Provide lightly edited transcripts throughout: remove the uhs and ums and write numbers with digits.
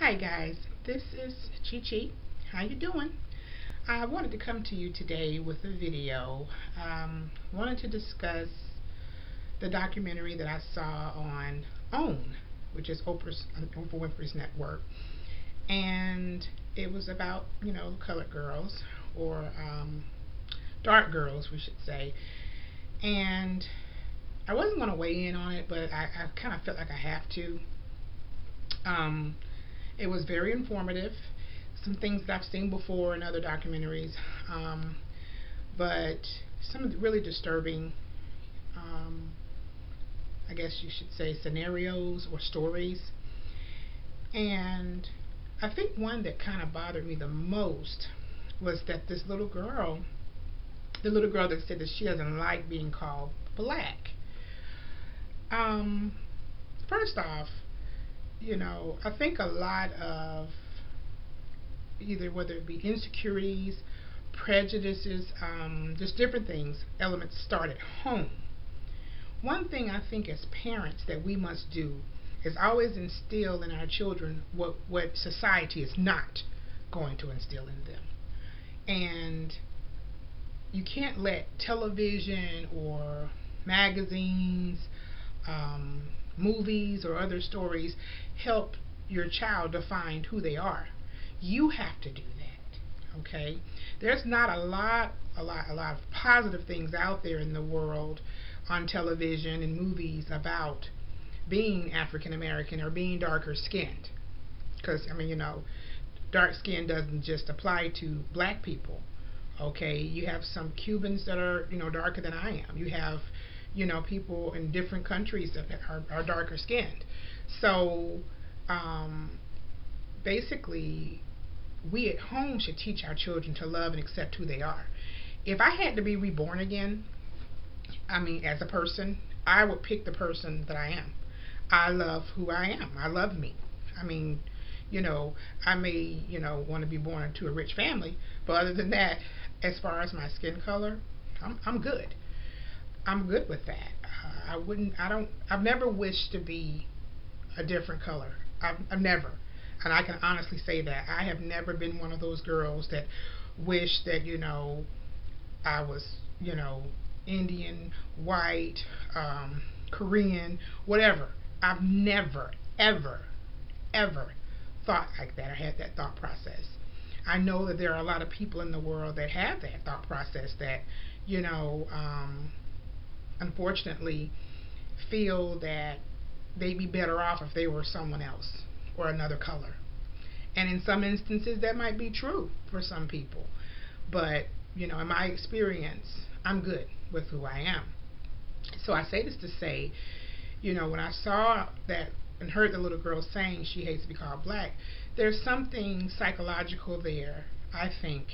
Hi guys, this is Chi. How you doing? I wanted to come to you today with a video. Wanted to discuss the documentary that I saw on OWN, which is Oprah Winfrey's network, and it was about colored girls or dark girls, we should say. And I wasn't going to weigh in on it, but I kind of felt like I have to. Um, It was very informative. Some things that I've seen before in other documentaries, but some of the really disturbing, um, I guess you should say, scenarios or stories. And I think one that kind of bothered me the most was that this little girl, the little girl that said that she doesn't like being called black. Um, First off, I think a lot of either whether it be insecurities, prejudices, just different things, elements start at home. One thing I think as parents that we must do is always instill in our children what society is not going to instill in them. And you can't let television or magazines, um, movies, or other stories help your child define who they are. You have to do that. Okay? There's not a lot of positive things out there in the world on television and movies about being African American or being darker skinned. Because dark skin doesn't just apply to black people. Okay, you have some Cubans that are darker than I am. You have people in different countries that are darker skinned. So basically, we at home should teach our children to love and accept who they are. If I had to be reborn again, as a person, I would pick the person that I am. I love who I am. I love me. I mean, I may, want to be born into a rich family, but other than that, as far as my skin color, I'm good. I'm good with that. I've never wished to be a different color. I've never. And I can honestly say that. I have never been one of those girls that wish that, I was, Indian, white, Korean, whatever. I've never, ever, ever thought like that or had that thought process. I know that there are a lot of people in the world that have that thought process that, unfortunately feel that they'd be better off if they were someone else or another color. And in some instances, that might be true for some people. But, in my experience, I'm good with who I am. So I say this to say, when I saw that and heard the little girl saying she hates to be called black, there's something psychological there, I think,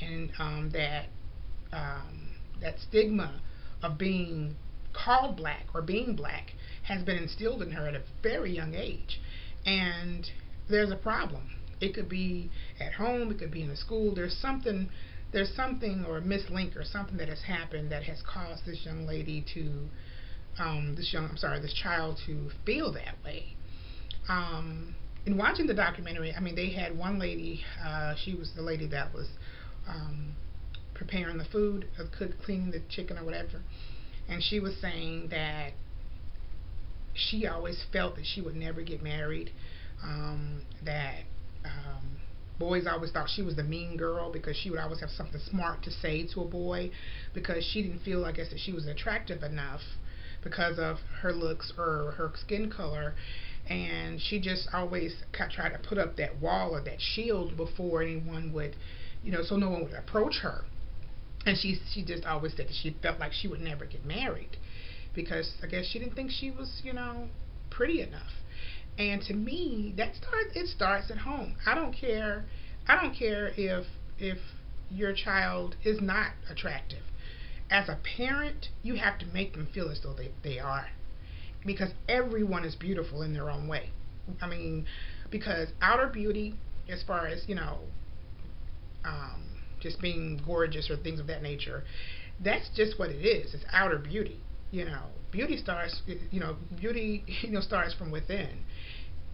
and that stigma of being called black or being black has been instilled in her at a very young age. And there's a problem. It could be at home, it could be in the school. There's something or a mislink or something that has happened that has caused this young lady to this child to feel that way. In watching the documentary, they had one lady, she was the lady that was preparing the food, cleaning the chicken or whatever, and she was saying that she always felt that she would never get married, that boys always thought she was the mean girl because she would always have something smart to say to a boy, because she didn't feel, I guess, that she was attractive enough because of her looks or her skin color, and she just always tried to put up that wall or that shield before anyone would, so no one would approach her. And she just always said that she felt like she would never get married because I guess she didn't think she was, pretty enough. And to me, it starts at home. I don't care if your child is not attractive. As a parent, you have to make them feel as though they are. Because everyone is beautiful in their own way. Because outer beauty, as far as, um, just being gorgeous or things of that nature, that's just what it is. It's outer beauty. Beauty starts, starts from within.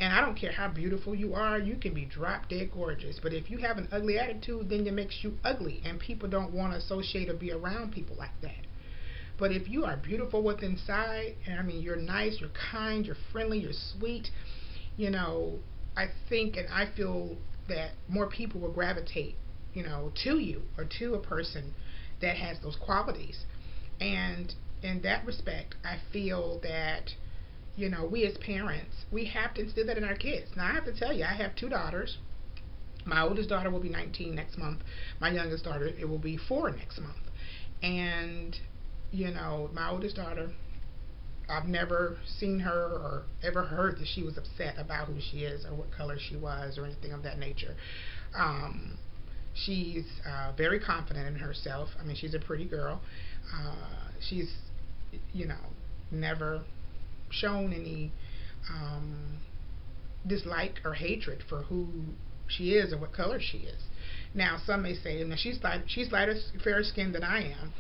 And I don't care how beautiful you are, you can be drop dead gorgeous. But if you have an ugly attitude, then it makes you ugly. And people don't want to associate or be around people like that. But if you are beautiful with inside, and I mean, you're nice, you're kind, you're friendly, you're sweet, you know, I think and I feel that more people will gravitate, to you or to a person that has those qualities. And in that respect, I feel that, we as parents, we have to instill that in our kids. Now, I have to tell you, I have two daughters. My oldest daughter will be 19 next month. My youngest daughter, it will be 4 next month. And, my oldest daughter, I've never seen her or ever heard that she was upset about who she is or what color she was or anything of that nature. Um, she's very confident in herself. I mean, she's a pretty girl. She's, you know, never shown any um, dislike or hatred for who she is or what color she is. Now, some may say, now she's lighter, fairer skinned than I am,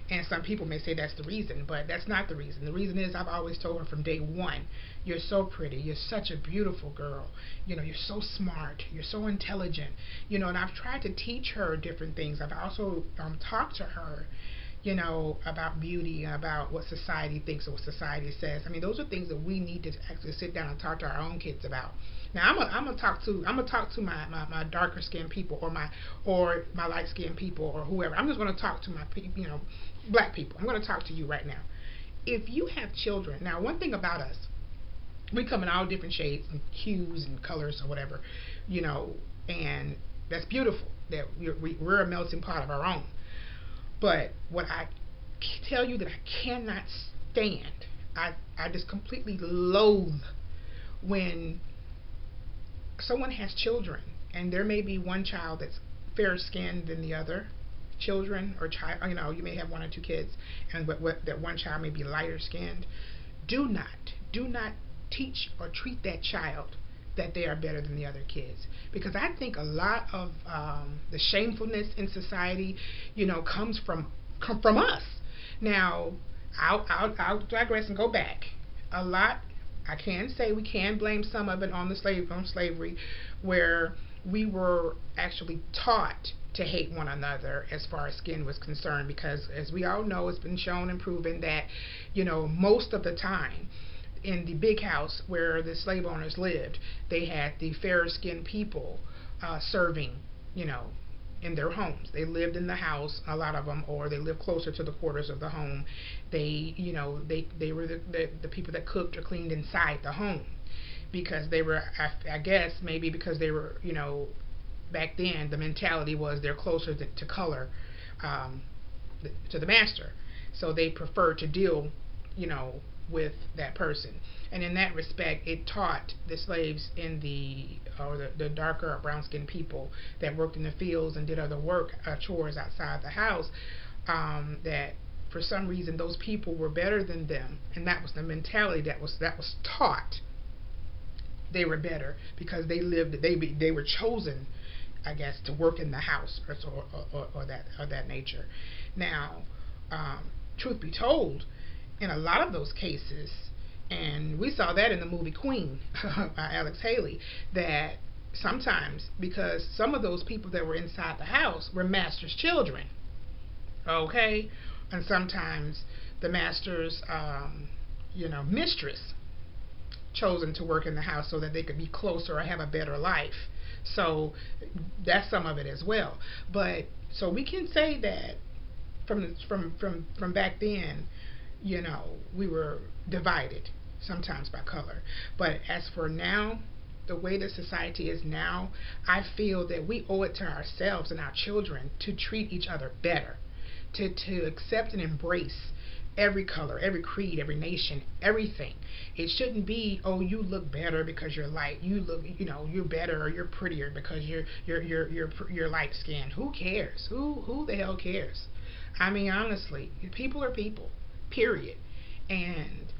and some people may say that's the reason, but that's not the reason. The reason is I've always told her from day one, you're so pretty, you're such a beautiful girl, you're so smart, you're so intelligent, and I've tried to teach her different things. I've also talked to her, about beauty and about what society thinks or what society says. I mean, those are things that we need to actually sit down and talk to our own kids about. Now, I'm gonna talk to my darker skinned people or my light skinned people or whoever. I'm just gonna talk to my black people. I'm gonna talk to you right now. If you have children, now one thing about us, we come in all different shades and hues and colors or whatever, and that's beautiful. That we're a melting pot of our own. But what I tell you that I cannot stand, I just completely loathe when someone has children and there may be one child that's fairer skinned than the other children or child, you may have one or two kids, and that one child may be lighter skinned. Do not teach or treat that child that they are better than the other kids, because I think a lot of the shamefulness in society, comes from us. Now, I'll digress and go back. A lot, I can say we can blame some of it on slavery, where we were actually taught to hate one another as far as skin was concerned, because as we all know, it's been shown and proven that, most of the time in the big house where the slave owners lived, they had the fairer skinned people serving, in their homes. They lived in the house, a lot of them, or they lived closer to the quarters of the home. They were the people that cooked or cleaned inside the home, because they were, I guess maybe because they were, back then the mentality was they're closer to color, um, to the master, so they preferred to deal, with that person. And in that respect, it taught the slaves the darker brown skinned people that worked in the fields and did other work, chores outside the house, that for some reason those people were better than them, and that was the mentality that was taught. They were better because they were chosen, I guess, to work in the house or that nature. Now, truth be told, in a lot of those cases, and we saw that in the movie Queen by Alex Haley, that sometimes, because some of those people that were inside the house were master's children, okay, and sometimes the master's mistress chosen to work in the house so that they could be closer or have a better life. So that's some of it as well. But so we can say that from back then, we were divided sometimes by color. But as for now, the way the society is now, I feel that we owe it to ourselves and our children to treat each other better, to accept and embrace every color, every creed, every nation, everything. It shouldn't be, oh, you look better because you're light. You look, you're better or you're prettier because you're light skinned. Who cares? Who the hell cares? I mean, honestly, people are people. Period. And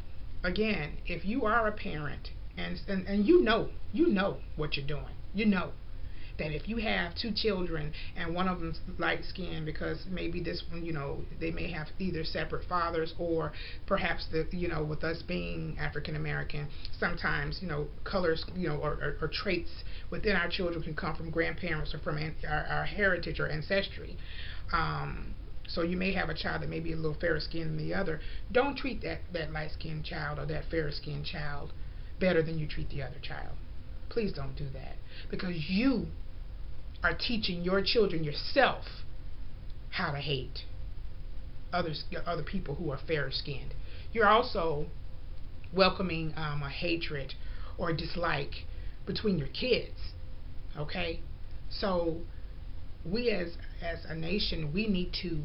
again, if you are a parent and you know what you're doing, that if you have two children and one of them's light skinned, because maybe this one, they may have either separate fathers, or perhaps with us being African American, sometimes, colors, or traits within our children can come from grandparents or from our heritage or ancestry. So you may have a child that may be a little fairer skinned than the other. Don't treat that light skinned child or that fairer skinned child better than you treat the other child. Please don't do that, because you are teaching your children, yourself, how to hate other people who are fairer skinned. You're also welcoming a hatred or dislike between your kids. Okay, so we as a nation, we need to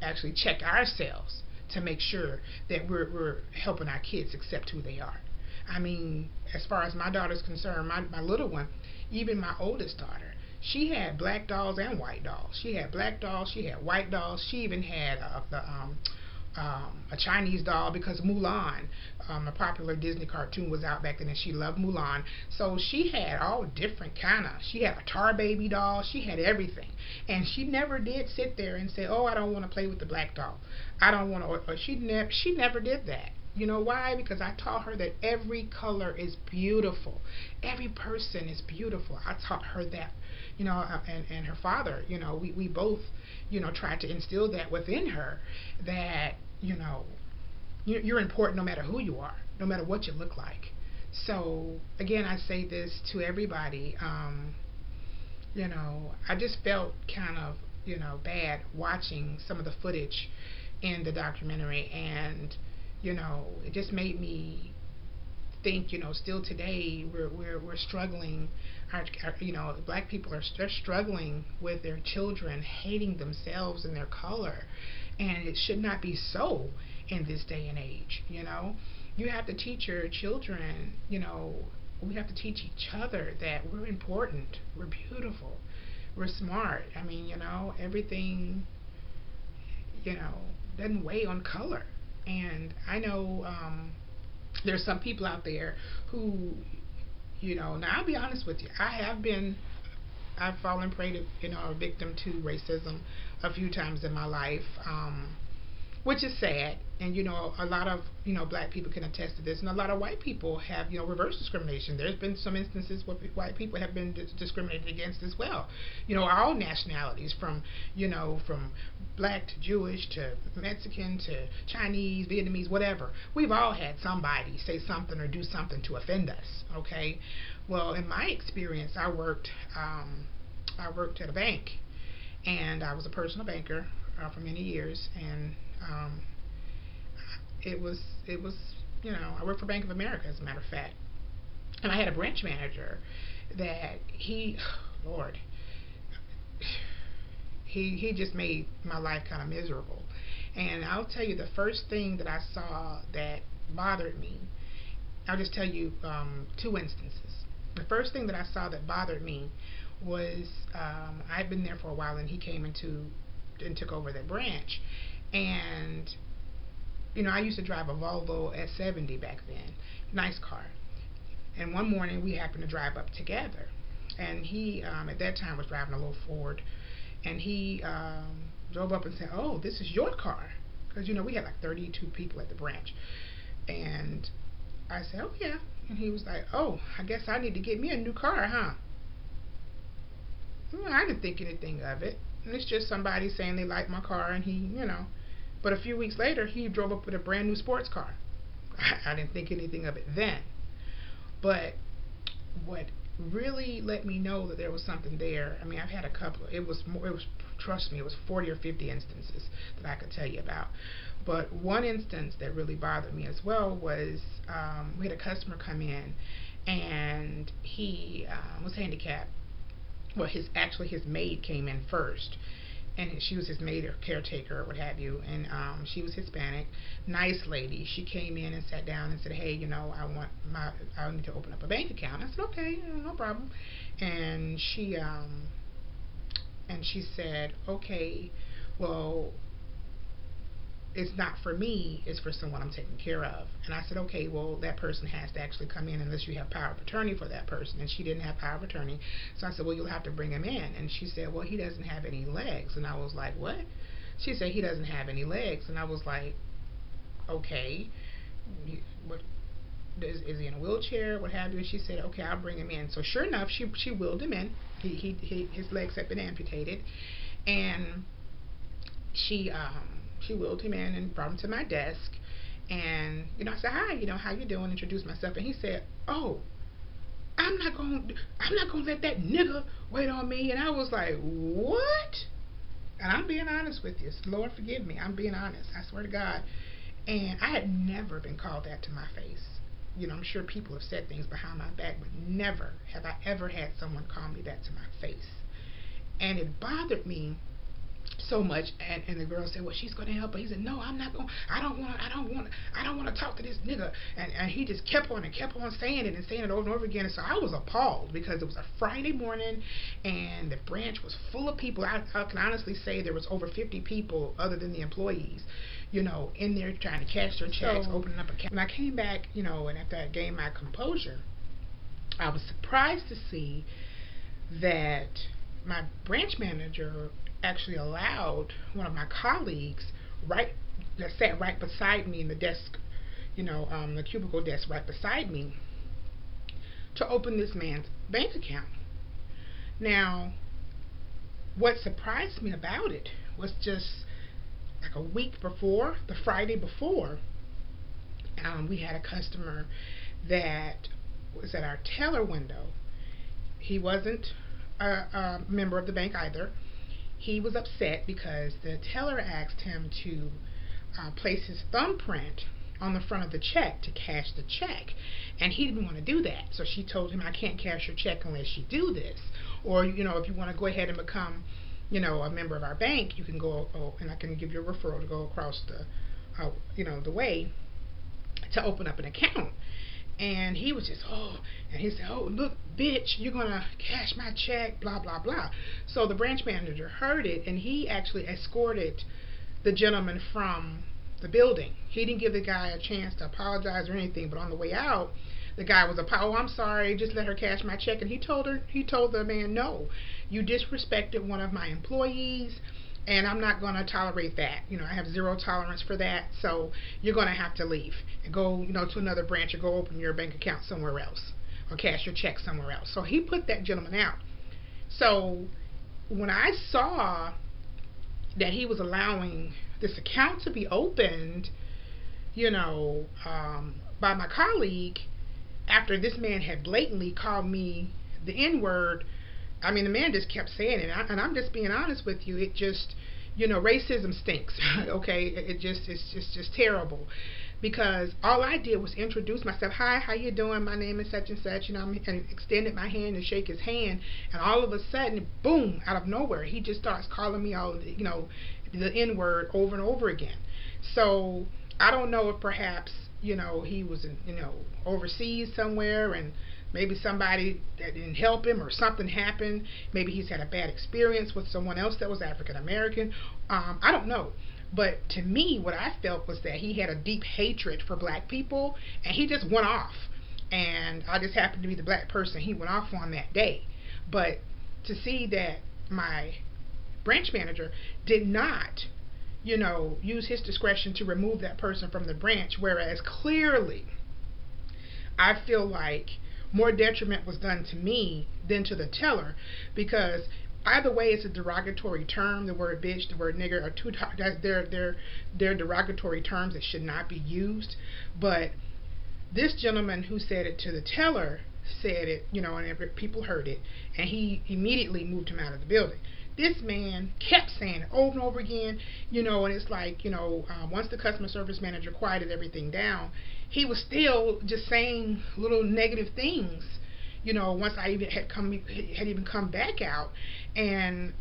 actually check ourselves to make sure that we're helping our kids accept who they are. I mean, as far as my daughter's concerned, my little one, even my oldest daughter, she had black dolls and white dolls. She had black dolls, she had white dolls, she even had a Chinese doll, because Mulan, a popular Disney cartoon, was out back then, and she loved Mulan. So she had all different kind of. She had a Tar Baby doll. She had everything, and she never did sit there and say, "Oh, I don't want to play with the black doll. I don't want to." Or she never did that. You know why? Because I taught her that every color is beautiful. Every person is beautiful. I taught her that, and her father, we both, tried to instill that within her, that, you're important no matter who you are, no matter what you look like. So, again, I say this to everybody. I just felt kind of, bad watching some of the footage in the documentary, and it just made me think, still today we're struggling. Black people they're struggling with their children hating themselves and their color, and it should not be so in this day and age. You have to teach your children. We have to teach each other that we're important, we're beautiful, we're smart. I mean, everything, doesn't weigh on color. And I know there's some people out there who, now I'll be honest with you, I've fallen prey to, a victim to racism a few times in my life, which is sad. And a lot of black people can attest to this, and a lot of white people have reverse discrimination. There's been some instances where white people have been discriminated against as well. All nationalities, from from black to Jewish to Mexican to Chinese, Vietnamese, whatever. We've all had somebody say something or do something to offend us. Okay, well, in my experience, I worked at a bank, and I was a personal banker for many years, and it was I worked for Bank of America, as a matter of fact, and I had a branch manager that Lord, he just made my life kind of miserable. And I'll tell you, the first thing that I saw that bothered me, I'll just tell you two instances. The first thing that I saw that bothered me was, I'd been there for a while, and he came and took over that branch. And I used to drive a Volvo S70 back then, nice car. And one morning we happened to drive up together, and he at that time was driving a little Ford, and he drove up and said, "Oh, this is your car," because we had like 32 people at the branch. And I said, "Oh yeah," and he was like, "Oh, I guess I need to get me a new car, huh?" Well, I didn't think anything of it. And it's just somebody saying they like my car, and he. But a few weeks later, he drove up with a brand new sports car. I didn't think anything of it then. But what really let me know that there was something there, I mean, I've had a couple. Trust me, it was 40 or 50 instances that I could tell you about. But one instance that really bothered me as well was, we had a customer come in, and he was handicapped. Well, his maid came in first, and she was his maid or caretaker or what have you, and she was Hispanic, nice lady. She came in and sat down and said, "Hey, I need to open up a bank account." I said, "Okay, no problem." And she said, "Okay, well, it's not for me, it's for someone I'm taking care of. And I said, okay, well, that person has to actually come in unless you have power of attorney for that person. And she didn't have power of attorney. So I said, well, you'll have to bring him in. And she said, well, he doesn't have any legs. And I was like, what? She said, he doesn't have any legs. And I was like, okay, what, is he in a wheelchair, what have you? And she said, okay, I'll bring him in. So sure enough, she wheeled him in. His legs had been amputated. And she wheeled him in and brought him to my desk. And I said, hi, how you doing? Introduced myself. And he said, oh, I'm not gonna let that nigga wait on me. And I was like, what? And I'm being honest with you. Lord forgive me, I'm being honest, I swear to God. And I had never been called that to my face. I'm sure people have said things behind my back, but never have I ever had someone call me that to my face. And it bothered me so much. And the girl said, well, she's going to help. But he said, no, I'm not going. I don't want to talk to this nigga. And he just kept on saying it and saying it over and over again. And so I was appalled, because it was a Friday morning and the branch was full of people. I can honestly say there was over 50 people other than the employees, in there trying to cash their checks, opening up accounts. When I came back, and after I gained my composure, I was surprised to see that my branch manager actually allowed one of my colleagues that sat right beside me in the desk, the cubicle desk right beside me, to open this man's bank account. Now, what surprised me about it was just like a week before, the Friday before, we had a customer that was at our teller window. He wasn't a member of the bank either. He was upset because the teller asked him to place his thumbprint on the front of the check to cash the check, and he didn't want to do that. So she told him, I can't cash your check unless you do this, or if you want to go ahead and become a member of our bank, you can go, and I can give you a referral to go across the way to open up an account. And he was just, and he said, oh, look, bitch, you're going to cash my check, blah, blah, blah. So the branch manager heard it, and he actually escorted the gentleman from the building. He didn't give the guy a chance to apologize or anything, but on the way out, the guy was, oh, I'm sorry, just let her cash my check. And he told the man, no, you disrespected one of my employees, and I'm not going to tolerate that. I have zero tolerance for that, so you're going to have to leave and go, to another branch, or go open your bank account somewhere else, or cash your check somewhere else. So he put that gentleman out. So when I saw that he was allowing this account to be opened, by my colleague, after this man had blatantly called me the N-word, I mean, the man just kept saying it, and I'm just being honest with you. It just, racism stinks. Okay, it's just terrible, because all I did was introduce myself. Hi, how you doing? My name is such and such. And extended my hand to shake his hand, and all of a sudden, boom, out of nowhere, he just starts calling me all, the N-word over and over again. So I don't know if perhaps, he was overseas somewhere, and maybe somebody that didn't help him, or something happened. Maybe he's had a bad experience with someone else that was African American. I don't know. But to me, what I felt was that he had a deep hatred for black people, and he just went off. And I just happened to be the black person he went off on that day. But to see that my branch manager did not, use his discretion to remove that person from the branch, whereas clearly I feel like more detriment was done to me than to the teller, because either way it's a derogatory term. The word bitch, the word nigger are two, they're derogatory terms that should not be used. But this gentleman who said it to the teller said it, and people heard it, and he immediately moved him out of the building. This man kept saying it over and over again, and it's like, once the customer service manager quieted everything down, he was still just saying little negative things, once I even had even come back out. And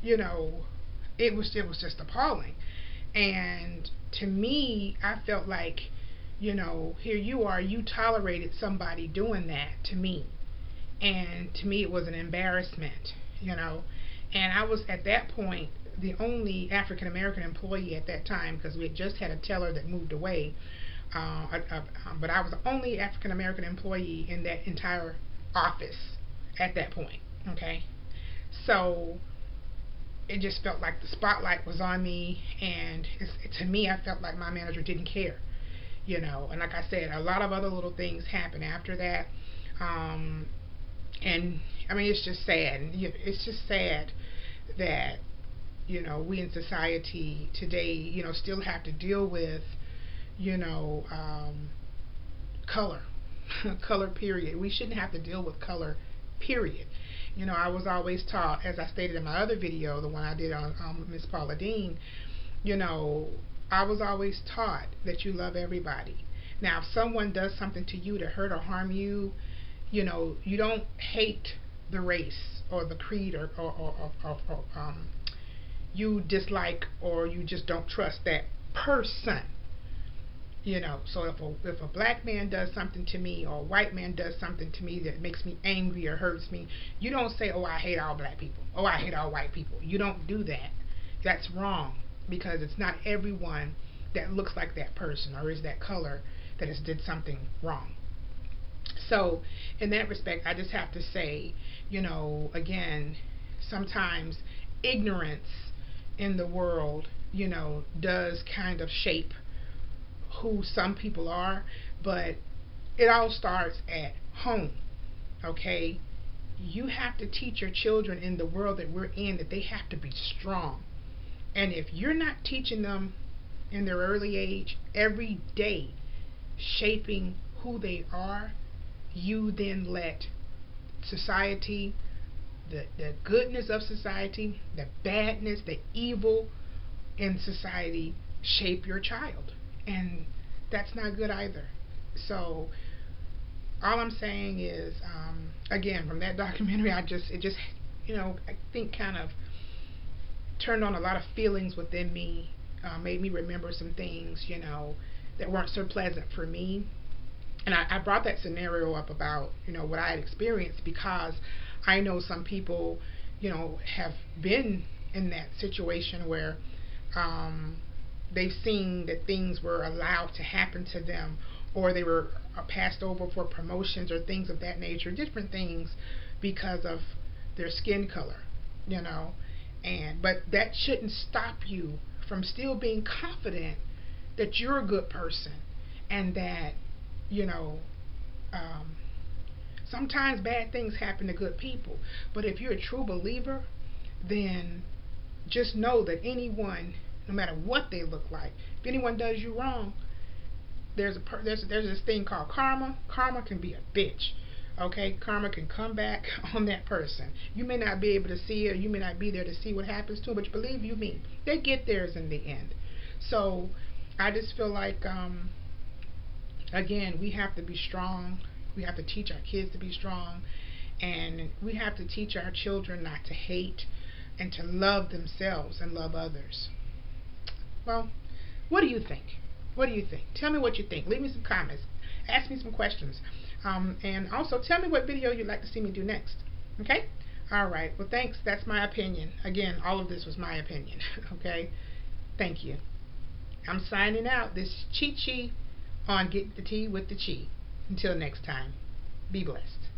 it was just appalling. And to me, I felt like, here you are, you tolerated somebody doing that to me. And to me, it was an embarrassment, and I was, at that point, the only African American employee at that time, because we had just had a teller that moved away. But I was the only African American employee in that entire office at that point. Okay, so it just felt like the spotlight was on me, and to me, I felt like my manager didn't care, And like I said, a lot of other little things happened after that, and I mean, it's just sad. It's just sad that we in society today, still have to deal with, you know, color, color period. We shouldn't have to deal with color period. I was always taught, as I stated in my other video, the one I did on Miss Paula Dean, you know, I was always taught that you love everybody. Now, if someone does something to you to hurt or harm you, you don't hate the race or the creed or you dislike or you just don't trust that person. So if a black man does something to me or a white man does something to me that makes me angry or hurts me, you don't say, oh, I hate all black people, oh, I hate all white people. You don't do that. That's wrong, because it's not everyone that looks like that person or is that color that has did something wrong. So in that respect, I just have to say, again, sometimes ignorance in the world, does kind of shape who some people are, but it all starts at home. Okay, you have to teach your children in the world that we're in that they have to be strong, and if you're not teaching them in their early age every day, shaping who they are, you then let society, the goodness of society, the badness, the evil in society shape your child, and that's not good either. So all I'm saying is, again, from that documentary, I think kind of turned on a lot of feelings within me, made me remember some things, that weren't so pleasant for me. And I brought that scenario up about, what I had experienced, because I know some people, have been in that situation where they've seen that things were allowed to happen to them, or they were passed over for promotions or things of that nature, different things because of their skin color, but that shouldn't stop you from still being confident that you're a good person, and that sometimes bad things happen to good people, but if you're a true believer, then just know that anyone, no matter what they look like, if anyone does you wrong, there's this thing called karma. Karma can be a bitch. Okay, karma can come back on that person. You may not be able to see it, or you may not be there to see what happens to them, but believe you me, they get theirs in the end. So I just feel like, again, we have to be strong. We have to teach our kids to be strong, and we have to teach our children not to hate and to love themselves and love others. Well, what do you think? What do you think? Tell me what you think. Leave me some comments. Ask me some questions. And also tell me what video you'd like to see me do next. Okay? Alright. Well, thanks. That's my opinion. Again, all of this was my opinion. Okay? Thank you. I'm signing out. This is Chi Chi on Get the Tea with the Chi. Until next time, be blessed.